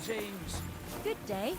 James. Good day.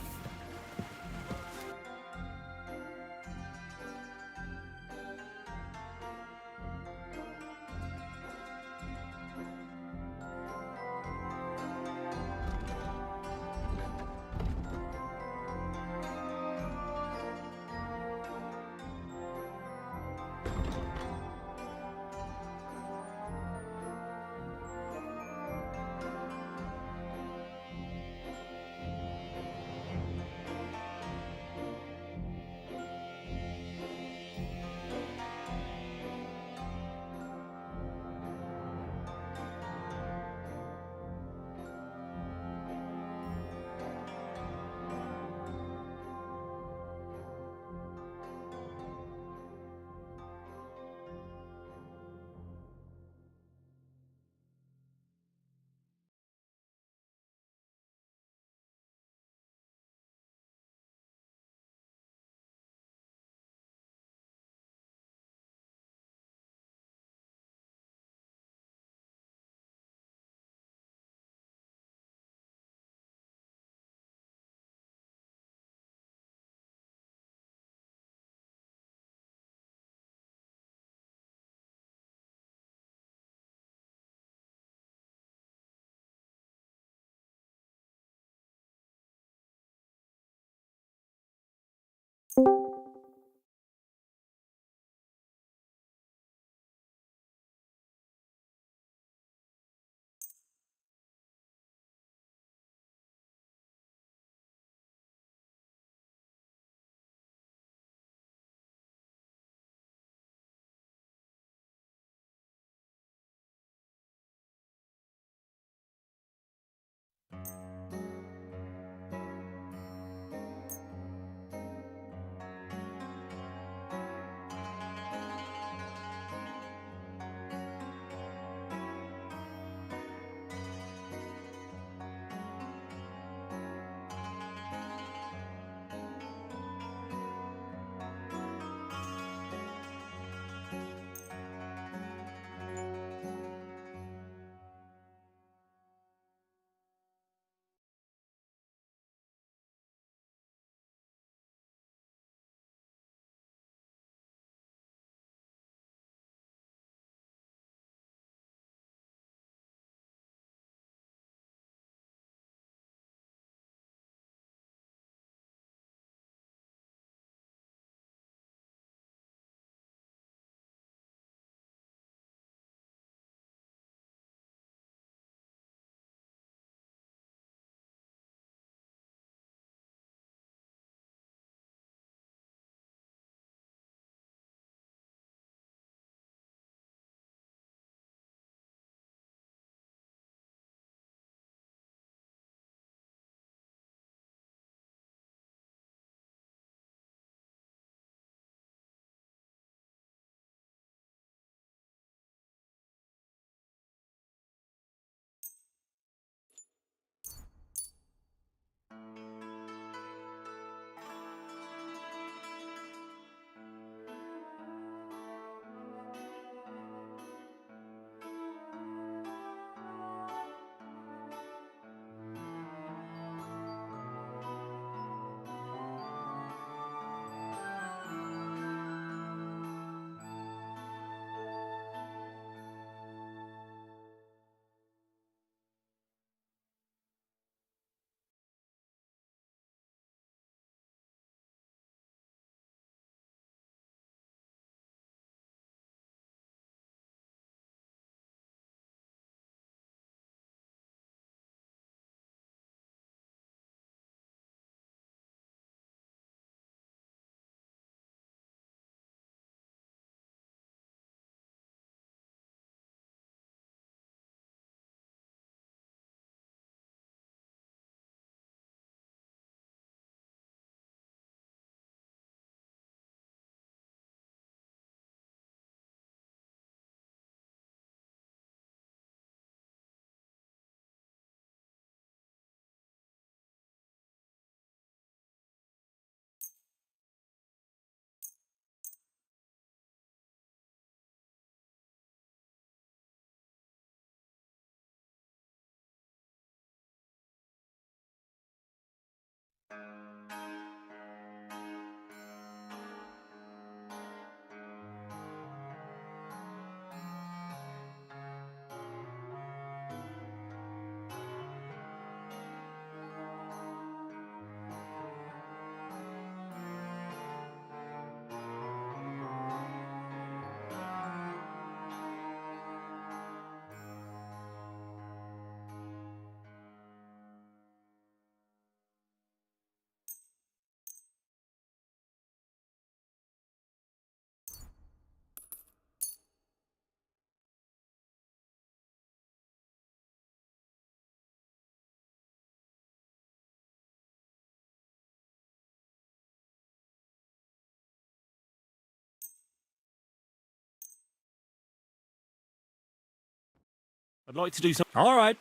I'd like to do something. All right.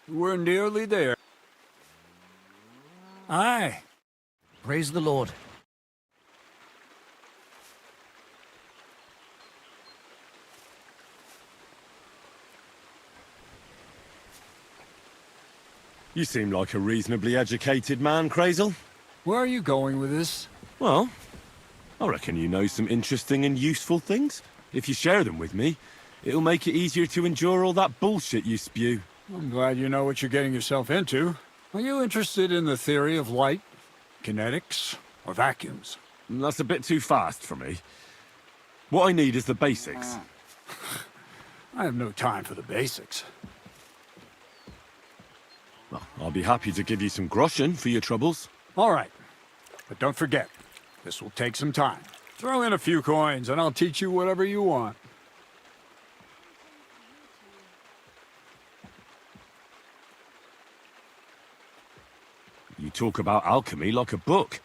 We're nearly there. Aye. Praise the Lord. You seem like a reasonably educated man, Crazel. Where are you going with this? Well, I reckon you know some interesting and useful things. If you share them with me, it'll make it easier to endure all that bullshit you spew. I'm glad you know what you're getting yourself into. Are you interested in the theory of light, kinetics, or vacuums? That's a bit too fast for me. What I need is the basics. I have no time for the basics. Well, I'll be happy to give you some groschen for your troubles. All right. But don't forget, this will take some time. Throw in a few coins and I'll teach you whatever you want. You talk about alchemy like a book.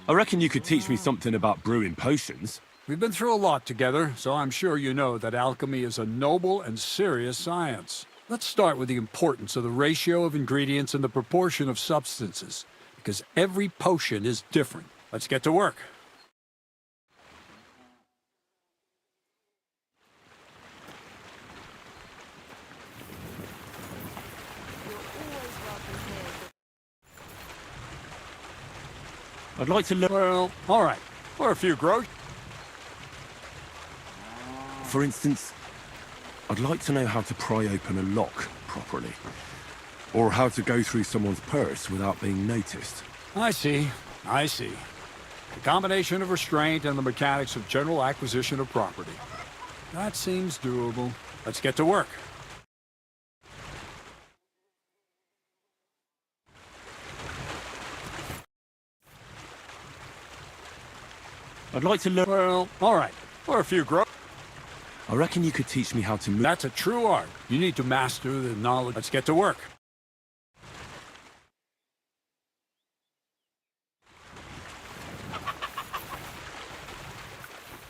I reckon you could teach me something about brewing potions. We've been through a lot together, so I'm sure you know that alchemy is a noble and serious science. Let's start with the importance of the ratio of ingredients and the proportion of substances, because every potion is different. Let's get to work. I'd like to learn... Well, all right. For a few gross. For instance, I'd like to know how to pry open a lock properly. Or how to go through someone's purse without being noticed. I see. I see. The combination of restraint and the mechanics of general acquisition of property. That seems doable. Let's get to work. I'd like to learn... Well, all right. For a few gross. I reckon you could teach me how to move... That's a true art. You need to master the knowledge. Let's get to work.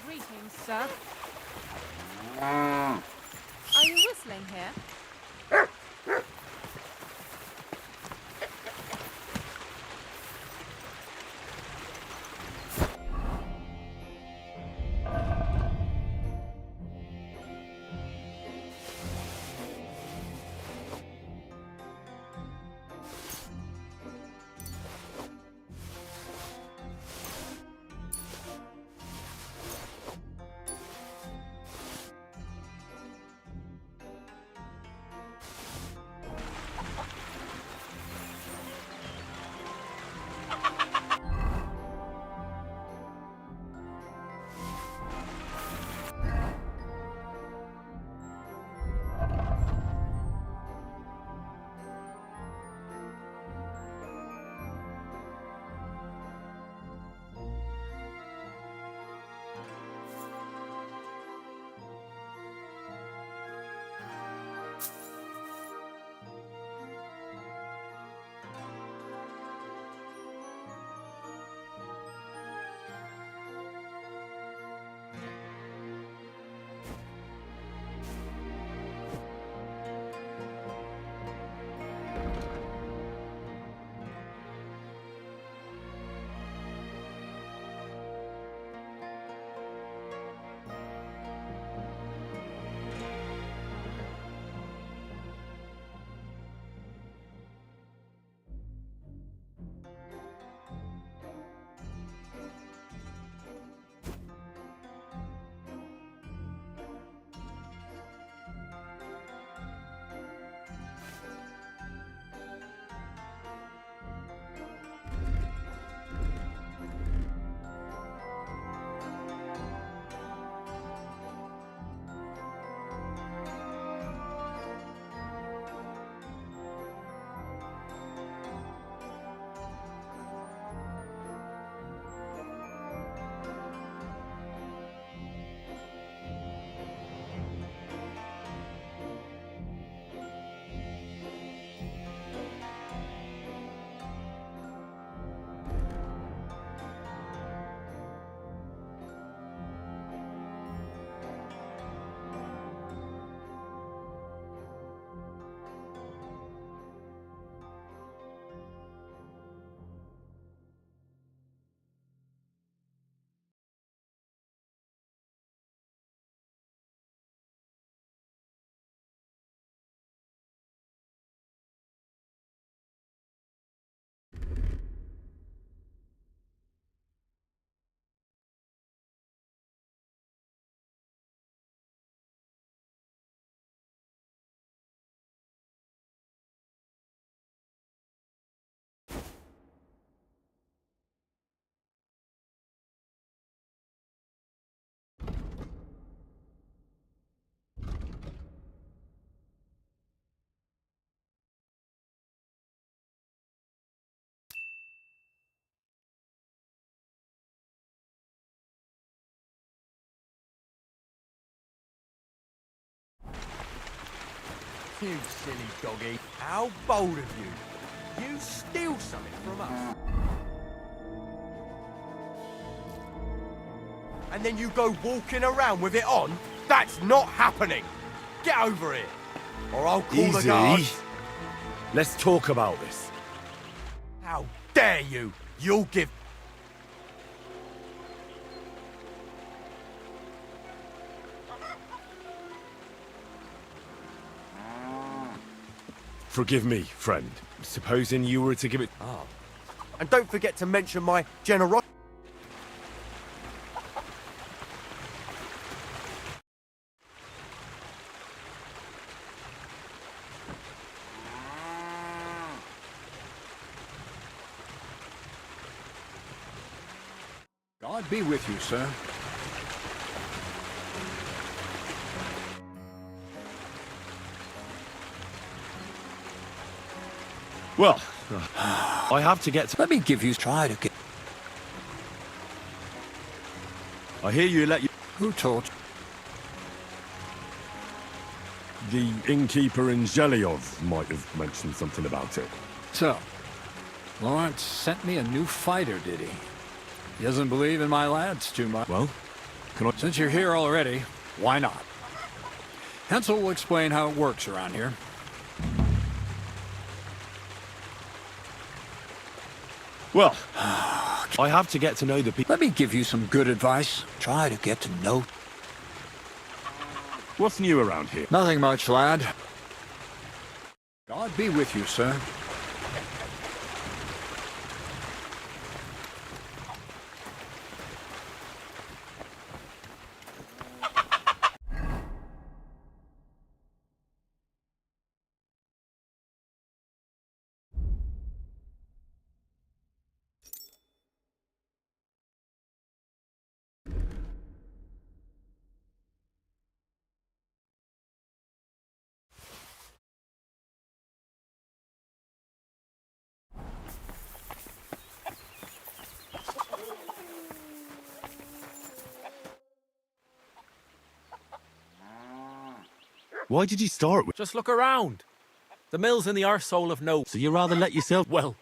Greetings, sir. Are you whistling here? You silly doggy. How bold of you. You steal something from us. And then you go walking around with it on? That's not happening. Get over here. Or I'll call the guards. Easy. Let's talk about this. How dare you? You'll give... Forgive me, friend. Supposing you were to give it... Oh. And don't forget to mention my generosity. God be with you, sir. Well, I have to get to... Let me give you try to get... I hear you let you... Who told you? The innkeeper in Zhelyov might have mentioned something about it. So, Lawrence sent me a new fighter, did he? He doesn't believe in my lads too much. Well, can I... Since you're here already, why not? Hansel will explain how it works around here. Well, I have to get to know the people... Let me give you some good advice. Try to get to know... What's new around here? Nothing much, lad. God be with you, sir. Why did you start with... Just look around. The mill's in the arsehole of no... So you rather let yourself... Well,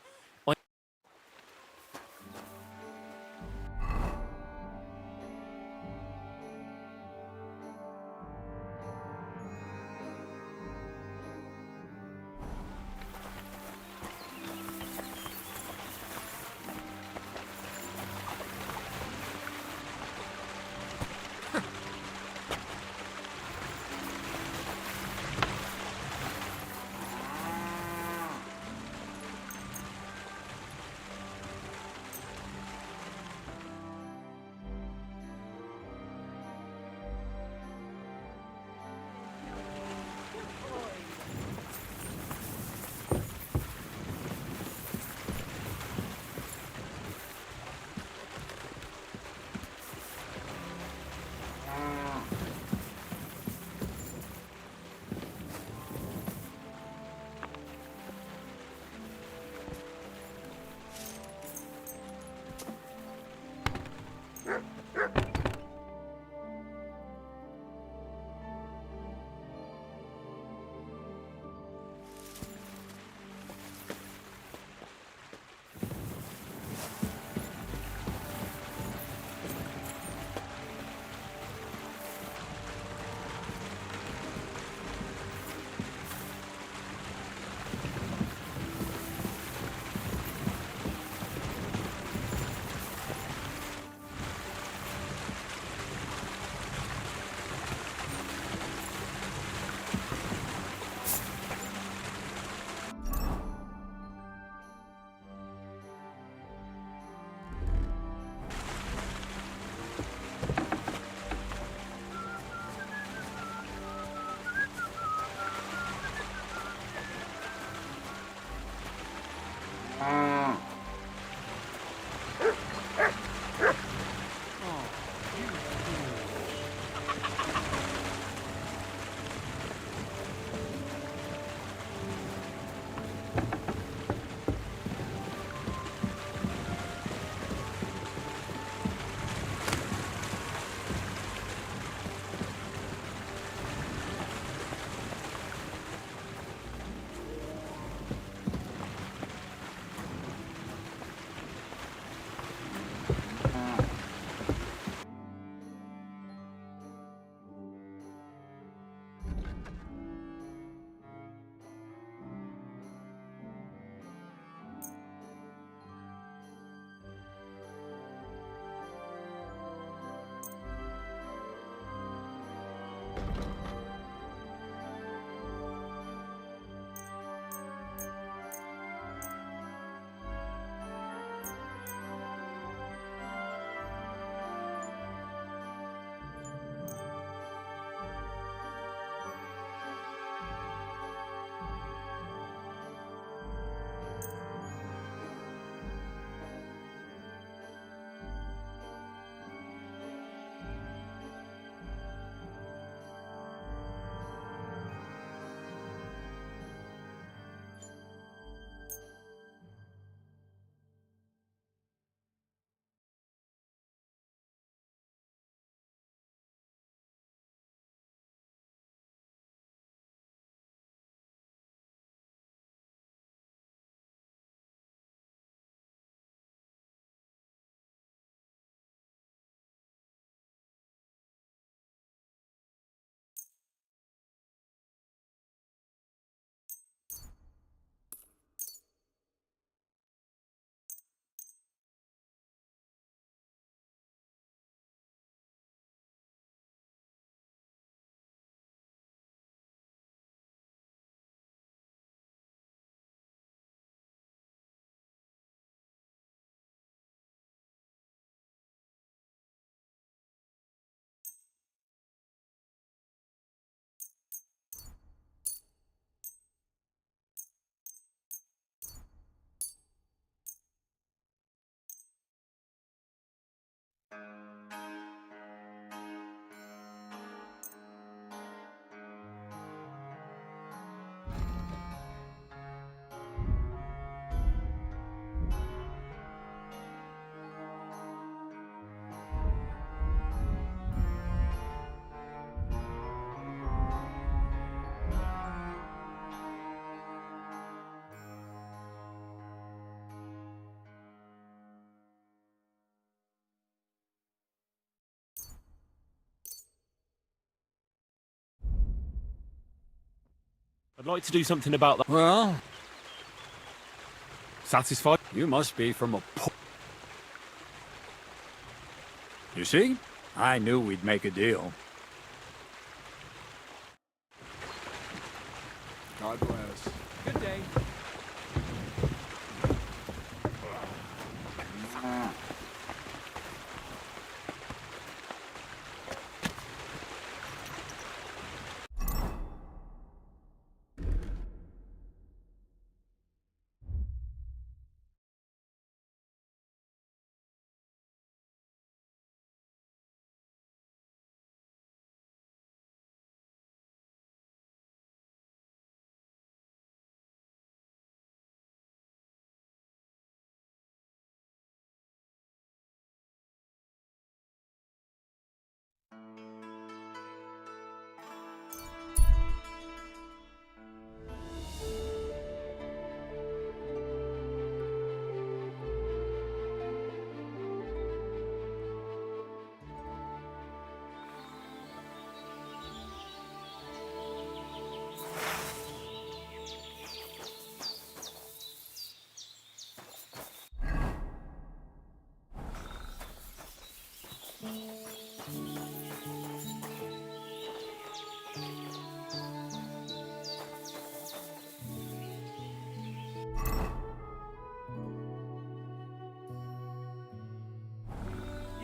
I'd like to do something about that. Well, Satisfied? you must be from a You see? I knew we'd make a deal. God bless. Good day.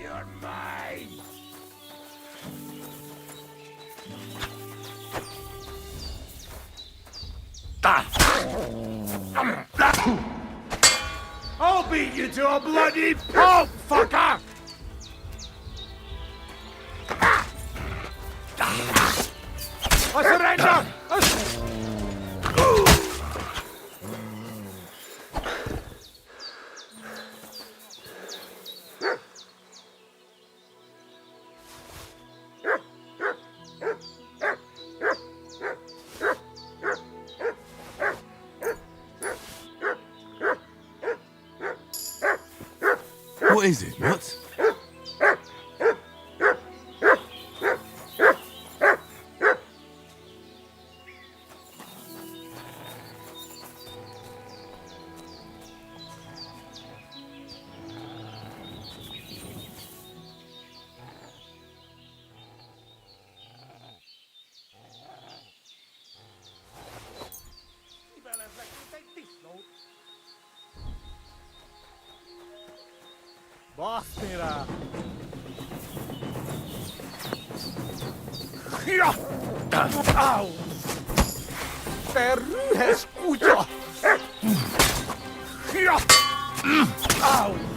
You're mine! I'll beat you to a bloody pulp, fucker! I surrender! What is it? What? Bastira! Au! Peru escucho! Au!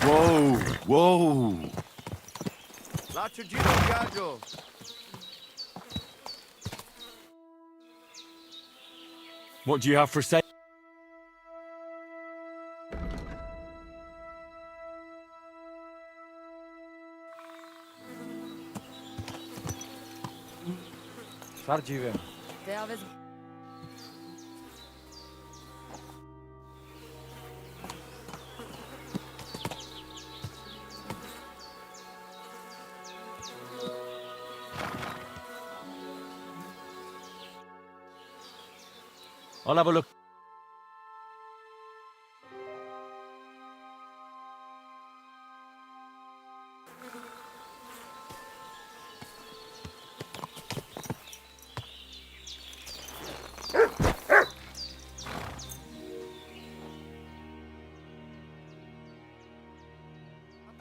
Whoa, whoa. Lascio giro il viaggio. What do you have for sale? Prawdziwym. Der was I'll have a look.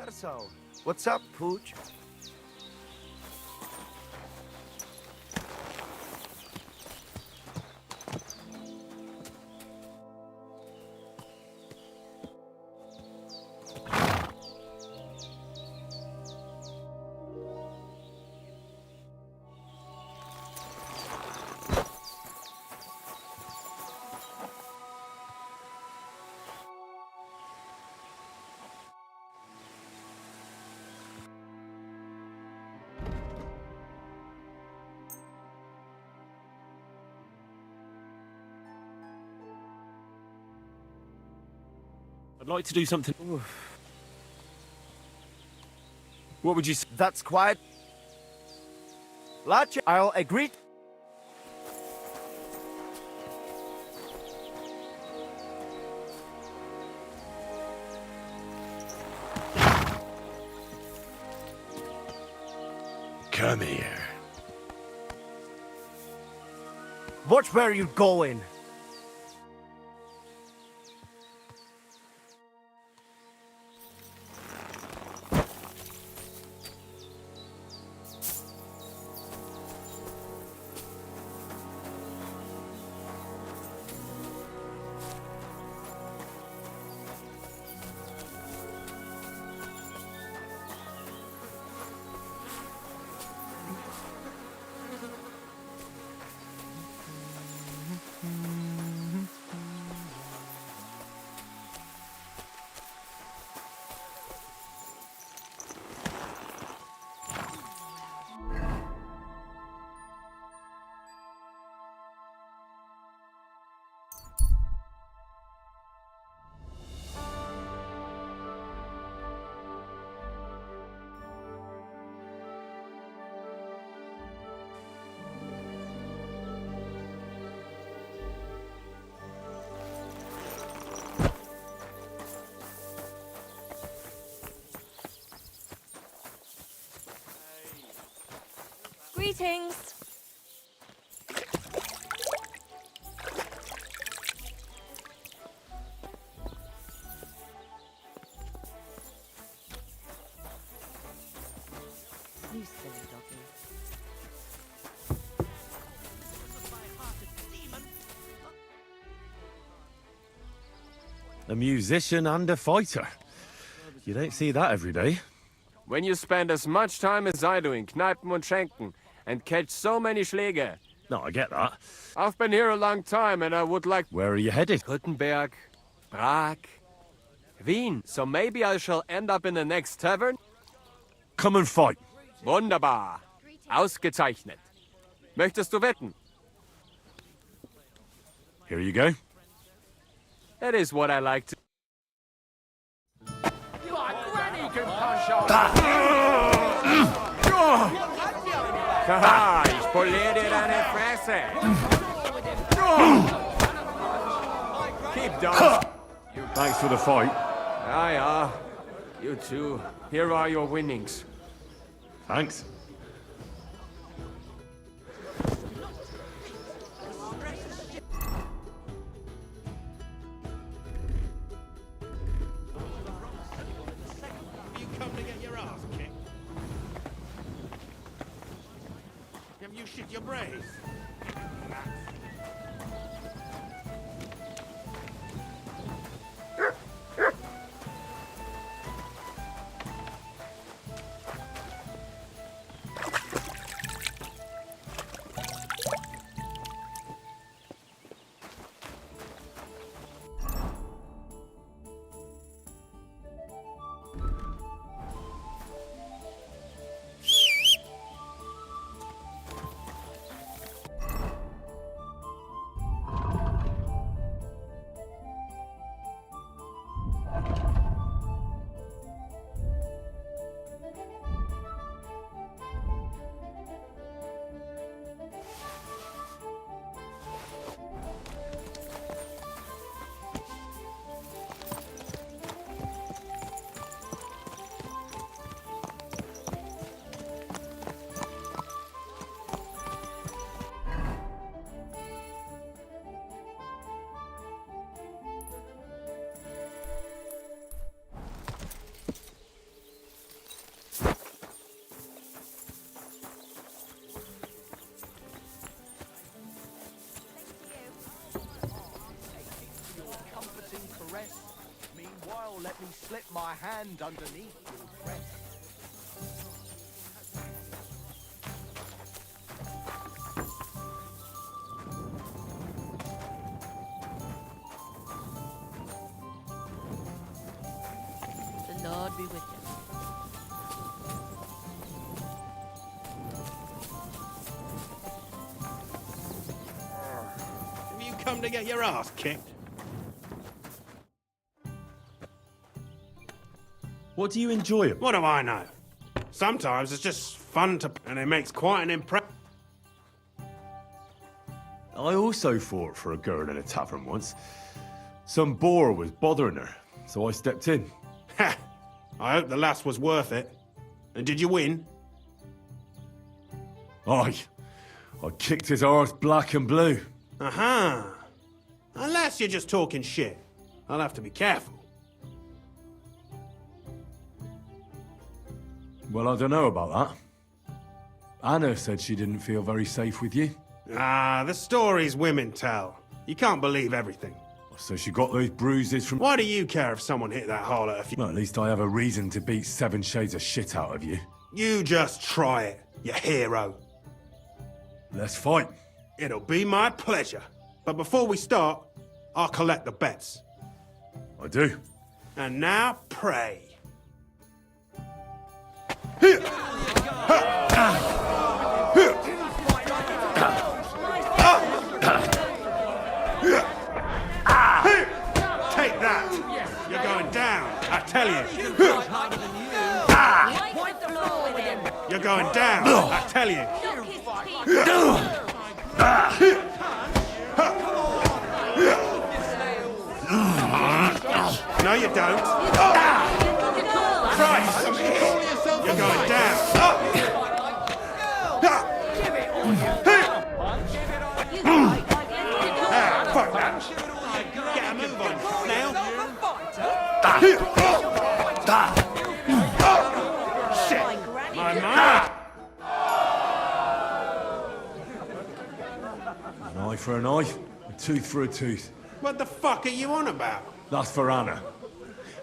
So, what's up, Pooch? I'd like to do something. What would you say? That's quiet. Lascio, I'll agree. Come here. Watch where you're going. Greetings. You silly doggy. A musician and a fighter. You don't see that every day. When you spend as much time as I do in Kneipen und Schenken and catch so many Schläge. No, I get that. I've been here a long time and I would like Where are you headed? Württemberg, Prag, Wien. So maybe I shall end up in the next tavern? Come and fight. Wunderbar. Ausgezeichnet. Möchtest du wetten? Here you go. That is what I like to... Haha, ich poliere dir deine Fresse. Keep down. Thanks for the fight. Ja. You too. Here are your winnings. Thanks. You come to get your ass kicked? Have you shit your brains? while let me slip my hand underneath your dress. The Lord be with you. Have you come to get your ass kicked? What do you enjoy? What do I know? Sometimes it's just fun to... and it makes quite an impression. I also fought for a girl in a tavern once. Some boar was bothering her, so I stepped in. Ha! I hope the lass was worth it. And did you win? Aye. I kicked his arse black and blue. Uh-huh. Unless you're just talking shit. I'll have to be careful. Well, I don't know about that. Anna said she didn't feel very safe with you. Ah, the stories women tell. You can't believe everything. So she got those bruises from... Why do you care if someone hit that hole at a few... Well, at least I have a reason to beat 7 shades of shit out of you. You just try it, you hero. Let's fight. It'll be my pleasure. But before we start, I'll collect the bets. I do. And now, pray. Take that! You're going down, I tell you. Wipe the floor with him. You're going down, I tell you. Knock his teeth. No, you don't. Christ! You're going down. Ah, fuck that. Get a move on, now. Shit! My man! An eye for an eye, a tooth for a tooth. What the fuck are you on about? That's for Anna.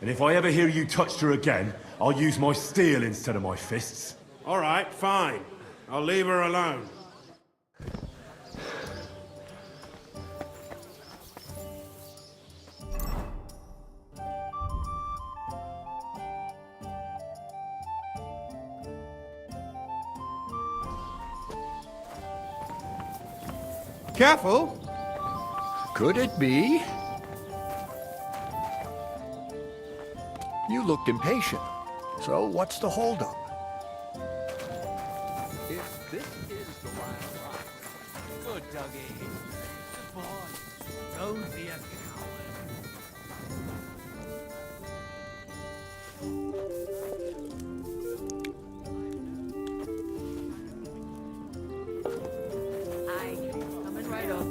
And if I ever hear you touched her again, I'll use my steel instead of my fists. All right, fine. I'll leave her alone. Careful! Could it be? You looked impatient. So what's the holdup? If this is the wild ride. Good, Dougie. Good boy. Don't be a coward. Aye, coming right up.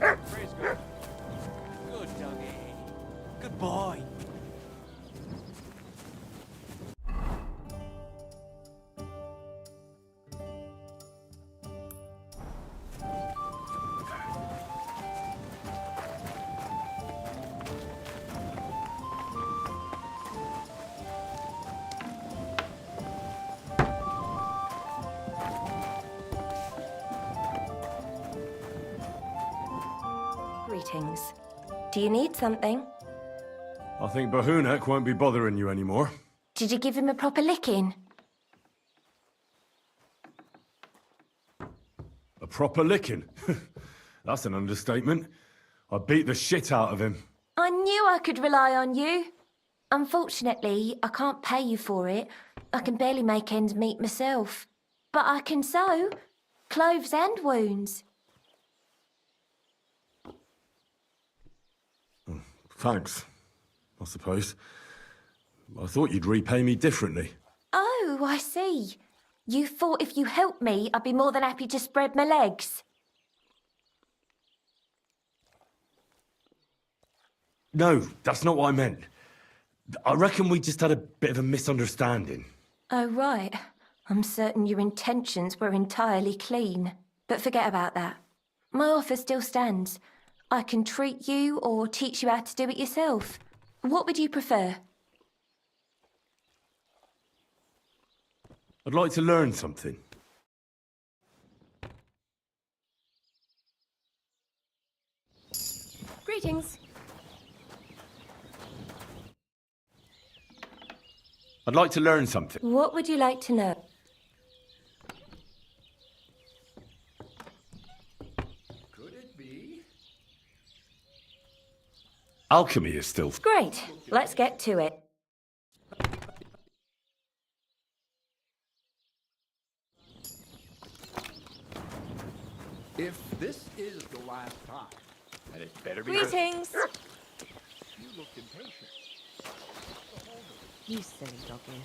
Praise God. Good doggy. Good boy. Greetings. Do you need something? I think Bahunek won't be bothering you anymore. Did you give him a proper licking? A proper licking? That's an understatement. I beat the shit out of him. I knew I could rely on you. Unfortunately, I can't pay you for it. I can barely make ends meet myself. But I can sew. Clothes and wounds. Thanks, I suppose. I thought you'd repay me differently. Oh, I see. You thought if you helped me, I'd be more than happy to spread my legs. No, that's not what I meant. I reckon we just had a bit of a misunderstanding. Oh, right. I'm certain your intentions were entirely clean. But forget about that. My offer still stands. I can treat you or teach you how to do it yourself. What would you prefer? I'd like to learn something. Greetings. I'd like to learn something. What would you like to know? Could it be? Alchemy is still... Great. Let's get to it. If this is the last time, then it better be... Greetings. You look impatient. You silly doggy.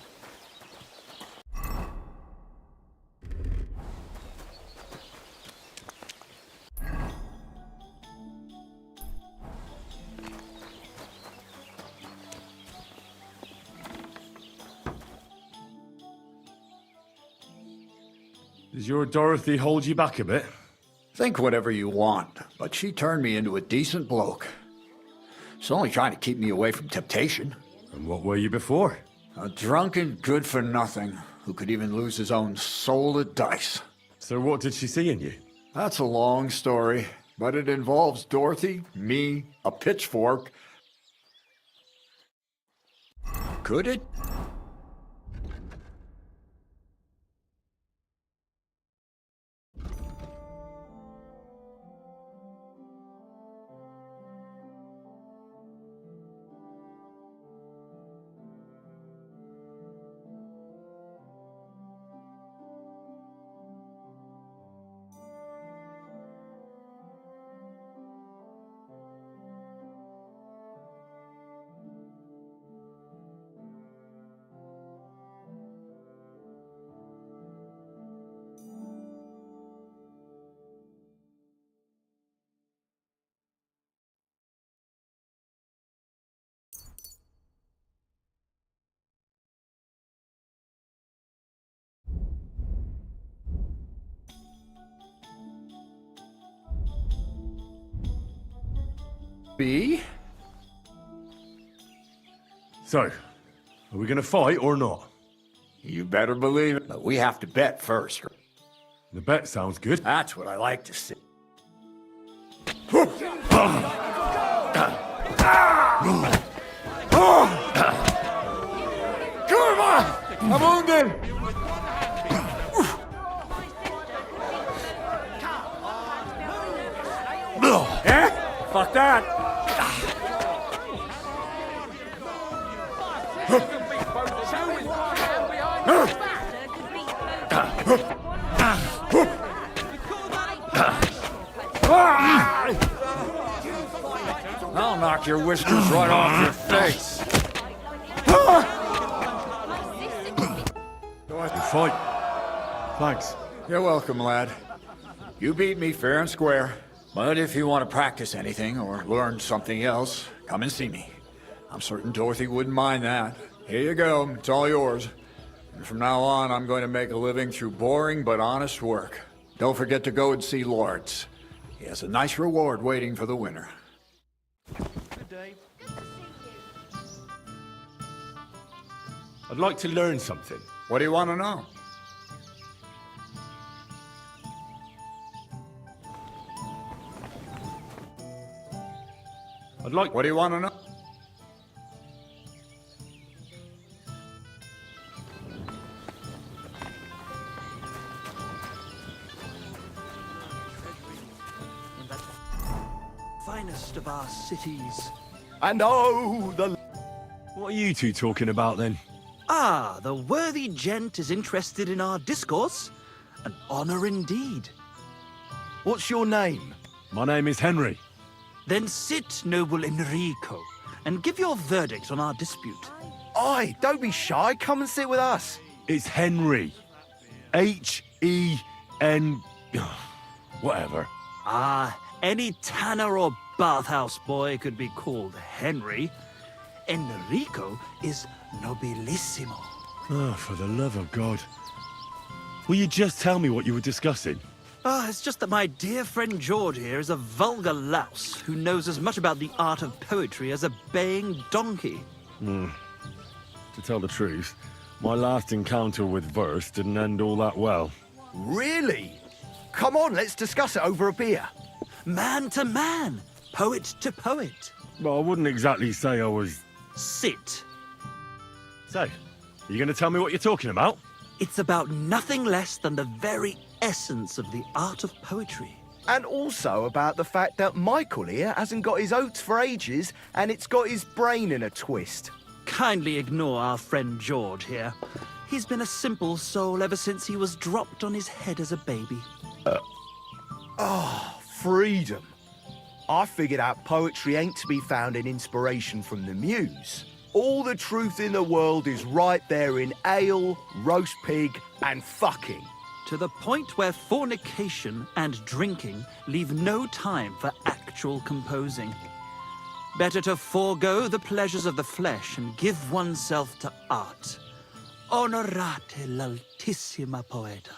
Does your Dorothy hold you back a bit? Think whatever you want, but she turned me into a decent bloke. She's only trying to keep me away from temptation. And what were you before? A drunken good-for-nothing who could even lose his own soul at dice. So what did she see in you? That's a long story, but it involves Dorothy, me, a pitchfork. Could it? Be? So, are we gonna fight or not? You better believe it. But we have to bet first. The bet sounds good. That's what I like to see. Come on! I'm wounded! Eh? Fuck that! I'll knock your whiskers right off your face. You fight. Thanks. You're welcome, lad. You beat me fair and square. But if you want to practice anything or learn something else, come and see me. I'm certain Dorothy wouldn't mind that. Here you go, it's all yours. And from now on, I'm going to make a living through boring but honest work. Don't forget to go and see Lawrence. He has a nice reward waiting for the winner. Good day. I'd like to learn something. What do you want to know? What do you want to know? Finest of our cities. And oh, the... What are you two talking about then? Ah, the worthy gent is interested in our discourse. An honor indeed. What's your name? My name is Henry. Then sit, noble Enrico, and give your verdict on our dispute. Aye, don't be shy. Come and sit with us. It's Henry. H-E-N... Whatever. Ah, any tanner or bathhouse boy could be called Henry. Enrico is nobilissimo. Oh, for the love of God. Will you just tell me what you were discussing? Ah, it's just that my dear friend George here is a vulgar louse who knows as much about the art of poetry as a baying donkey. To tell the truth, my last encounter with verse didn't end all that well. Really? Come on, let's discuss it over a beer. Man to man, poet to poet. Well, I wouldn't exactly say I was... Sit. So, are you going to tell me what you're talking about? It's about nothing less than the very essence of the art of poetry. And also about the fact that Michael here hasn't got his oats for ages and it's got his brain in a twist. Kindly ignore our friend George here. He's been a simple soul ever since he was dropped on his head as a baby. Freedom. I figured out poetry ain't to be found in inspiration from the muse. All the truth in the world is right there in ale, roast pig, and fucking. To the point where fornication and drinking leave no time for actual composing. Better to forego the pleasures of the flesh and give oneself to art. Onorate l'altissima poeta.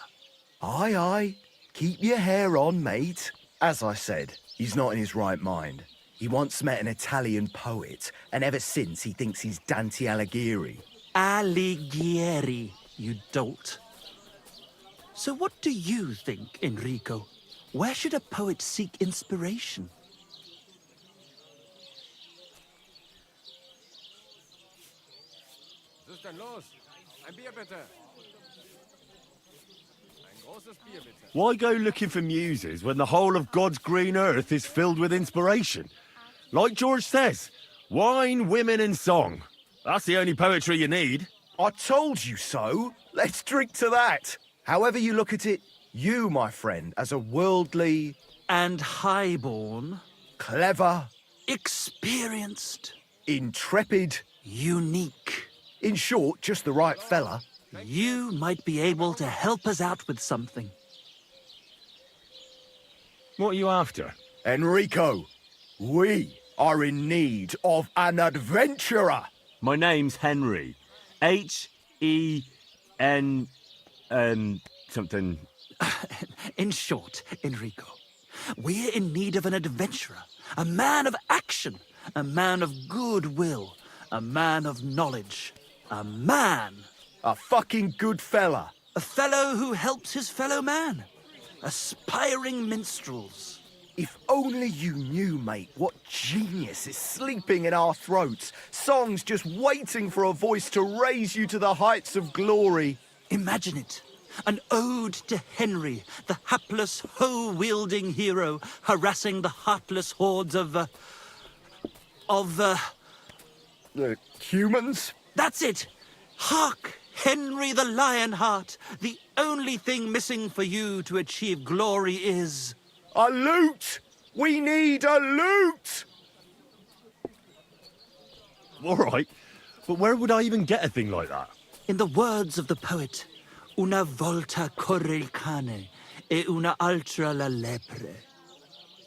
Aye, aye. Keep your hair on, mate. As I said, he's not in his right mind. He once met an Italian poet, and ever since he thinks he's Dante Alighieri. Alighieri, you dolt. So what do you think, Enrico? Where should a poet seek inspiration? Was ist denn los? Ein Bier bitte. Ein großes Bier bitte. Why go looking for muses when the whole of God's green earth is filled with inspiration? Like George says, wine, women and song. That's the only poetry you need. I told you so. Let's drink to that. However you look at it, you, my friend, as a worldly... And highborn, clever... experienced, intrepid... unique. In short, just the right fella. You might be able to help us out with something. What are you after? Enrico, we are in need of an adventurer. My name's Henry. H-E-N... something... In short, Enrico, we're in need of an adventurer, a man of action, a man of goodwill, a man of knowledge, a man... A fucking good fella. A fellow who helps his fellow man. Aspiring minstrels. If only you knew, mate, what genius is sleeping in our throats. Songs just waiting for a voice to raise you to the heights of glory. Imagine it. An ode to Henry, the hapless, hoe-wielding hero, harassing the heartless hordes of Humans? That's it! Hark! Henry the Lionheart! The only thing missing for you to achieve glory is... A lute! We need a lute! All right, but where would I even get a thing like that? In the words of the poet, una volta corre il cane e una altra la lepre.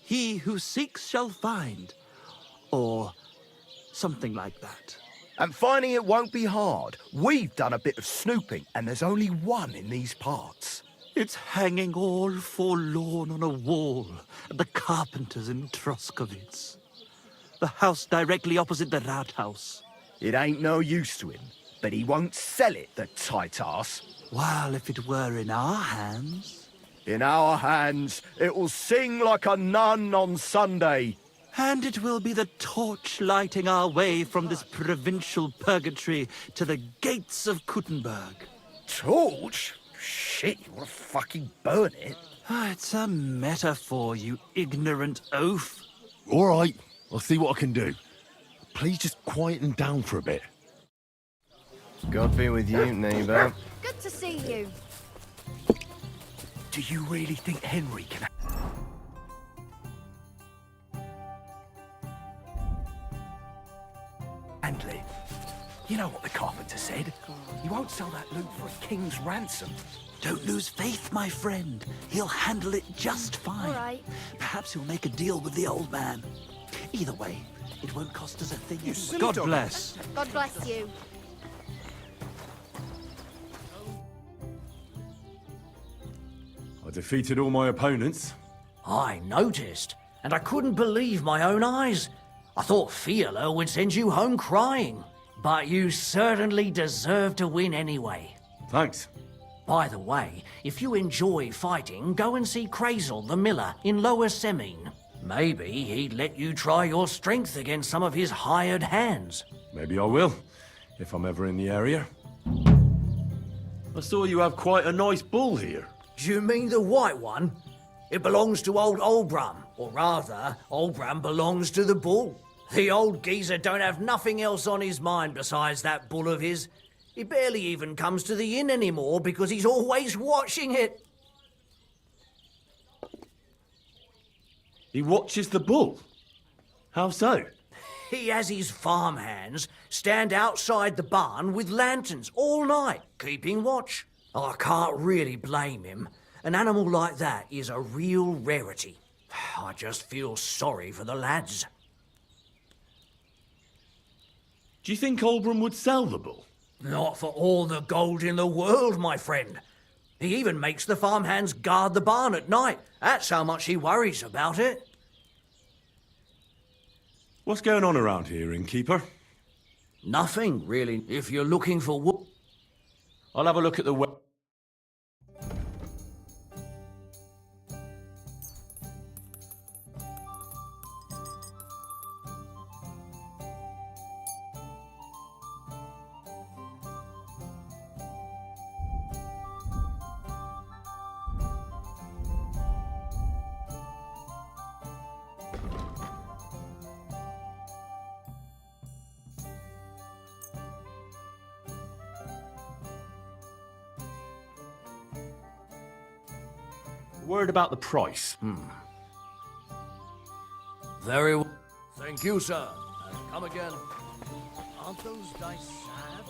He who seeks shall find. Or something like that. And finding it won't be hard. We've done a bit of snooping, and there's only one in these parts. It's hanging all forlorn on a wall at the carpenters in Troskowitz. The house directly opposite the Rathaus. It ain't no use to him, but he won't sell it, the tight ass. While if it were in our hands... In our hands, it will sing like a nun on Sunday. And it will be the torch lighting our way from this provincial purgatory to the gates of Kuttenberg. Torch? Shit, you want to fucking burn it? It's a metaphor, you ignorant oaf. All right, I'll see what I can do. Please just quieten down for a bit. God be with you, neighbor. Good to see you. Do you really think Henry can... Handle it? You know what the carpenter said. You won't sell that loot for a king's ransom. Don't lose faith, my friend. He'll handle it just fine. All right. Perhaps he'll make a deal with the old man. Either way, it won't cost us a thing anyway. God bless. God bless you. I defeated all my opponents. I noticed, and I couldn't believe my own eyes. I thought Fiala would send you home crying. But you certainly deserve to win anyway. Thanks. By the way, if you enjoy fighting, go and see Crazel the miller in Lower Semine. Maybe he'd let you try your strength against some of his hired hands. Maybe I will, if I'm ever in the area. I saw you have quite a nice bull here. Do you mean the white one? It belongs to old Olbram, or rather, Olbram belongs to the bull. The old geezer don't have nothing else on his mind besides that bull of his. He barely even comes to the inn anymore because he's always watching it. He watches the bull? How so? He has his farmhands stand outside the barn with lanterns all night, keeping watch. I can't really blame him. An animal like that is a real rarity. I just feel sorry for the lads. Do you think Olbram would sell the bull? Not for all the gold in the world, my friend. He even makes the farmhands guard the barn at night. That's how much he worries about it. What's going on around here, innkeeper? Nothing, really, if you're looking for wood. I'll have a look at the Word about the price. Very well. Thank you, sir. And come again. Aren't those dice sad?